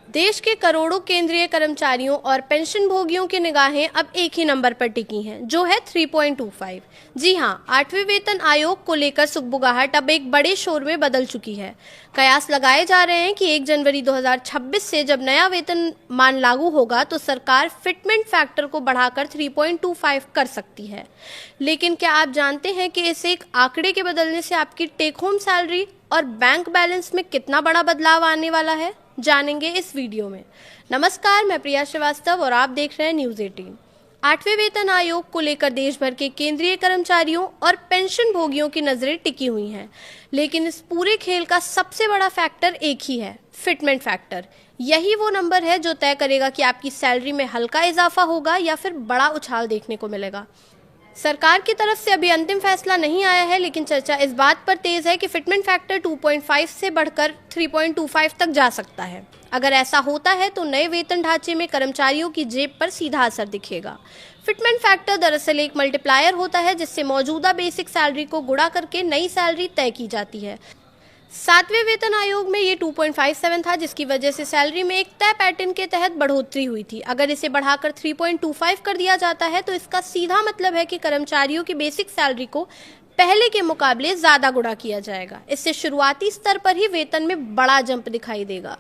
देश के करोड़ों केंद्रीय कर्मचारियों और पेंशन भोगियों की निगाहें अब एक ही नंबर पर टिकी हैं, जो है 3.25। जी हां, 8वें वेतन आयोग को लेकर सुगबुगाहट अब एक बड़े शोर में बदल चुकी है। कयास लगाए जा रहे हैं कि 1 जनवरी 2026 से जब नया वेतन मान लागू होगा तो सरकार फिटमेंट फैक्टर को बढ़ाकर 3.25 कर सकती है। लेकिन क्या आप जानते हैं कि इस एक आंकड़े के बदलने से आपकी टेक होम सैलरी और बैंक बैलेंस में कितना बड़ा बदलाव आने वाला है? जानेंगे इस वीडियो में। नमस्कार, मैं प्रिया श्रीवास्तव और आप देख रहे हैं न्यूज़ 18। 8वें वेतन आयोग को लेकर देश भर के केंद्रीय कर्मचारियों और पेंशन भोगियों की नजरें टिकी हुई हैं, लेकिन इस पूरे खेल का सबसे बड़ा फैक्टर एक ही है, फिटमेंट फैक्टर। यही वो नंबर है जो तय करेगा कि आपकी सैलरी में हल्का इजाफा होगा या फिर बड़ा उछाल देखने को मिलेगा। सरकार की तरफ से अभी अंतिम फैसला नहीं आया है, लेकिन चर्चा इस बात पर तेज है कि फिटमेंट फैक्टर 2.5 से बढ़कर 3.25 तक जा सकता है। अगर ऐसा होता है तो नए वेतन ढांचे में कर्मचारियों की जेब पर सीधा असर दिखेगा। फिटमेंट फैक्टर दरअसल एक मल्टीप्लायर होता है जिससे मौजूदा बेसिक सैलरी को गुणा करके नई सैलरी तय की जाती है। 7वें वेतन आयोग में ये 2.57 था, जिसकी वजह से सैलरी में एक तय पैटर्न के तहत बढ़ोतरी हुई थी। अगर इसे बढ़ाकर 3.25 कर दिया जाता है तो इसका सीधा मतलब है कि कर्मचारियों की बेसिक सैलरी को पहले के मुकाबले ज़्यादा गुणा किया जाएगा। इससे शुरुआती स्तर पर ही वेतन में बड़ा जंप दिखाई देगा।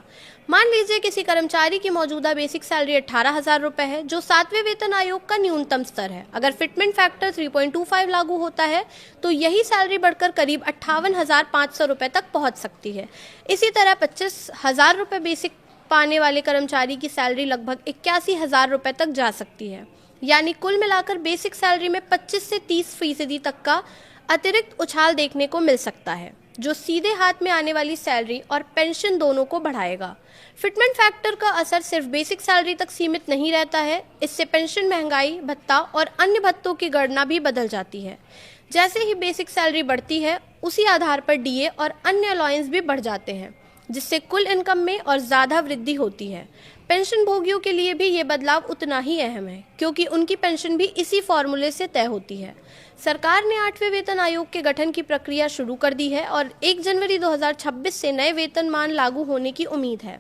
मान लीजिए किसी कर्मचारी की मौजूदा बेसिक सैलरी 18,000 रुपये है, जो 7वें वेतन आयोग का न्यूनतम स्तर है। अगर फिटमेंट फैक्टर 3.25 लागू होता है तो यही सैलरी बढ़कर करीब 58,500 रुपये तक पहुंच सकती है। इसी तरह 25,000 रुपये बेसिक पाने वाले कर्मचारी की सैलरी लगभग 81,000 रुपये तक जा सकती है। यानी कुल मिलाकर बेसिक सैलरी में 25 से 30% तक का अतिरिक्त उछाल देखने को मिल सकता है, जो सीधे हाथ में आने वाली सैलरी और पेंशन दोनों को बढ़ाएगा। फिटमेंट फैक्टर का असर सिर्फ बेसिक सैलरी तक सीमित नहीं रहता है, इससे पेंशन, महंगाई भत्ता और अन्य भत्तों की गणना भी बदल जाती है। जैसे ही बेसिक सैलरी बढ़ती है, उसी आधार पर डीए और अन्य अलाउंस भी बढ़ जाते हैं, जिससे कुल इनकम में और ज़्यादा वृद्धि होती है। पेंशन भोगियों के लिए भी ये बदलाव उतना ही अहम है, क्योंकि उनकी पेंशन भी इसी फॉर्मूले से तय होती है। सरकार ने 8वें वेतन आयोग के गठन की प्रक्रिया शुरू कर दी है और 1 जनवरी 2026 से नए वेतनमान लागू होने की उम्मीद है।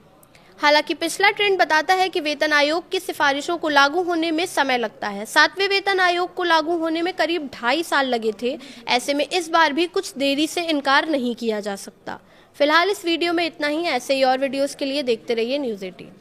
हालांकि पिछला ट्रेंड बताता है कि वेतन आयोग की सिफारिशों को लागू होने में समय लगता है। 7वें वेतन आयोग को लागू होने में करीब 2.5 साल लगे थे। ऐसे में इस बार भी कुछ देरी से इनकार नहीं किया जा सकता। फिलहाल इस वीडियो में इतना ही। ऐसे ही और वीडियोस के लिए देखते रहिए न्यूज़ 18।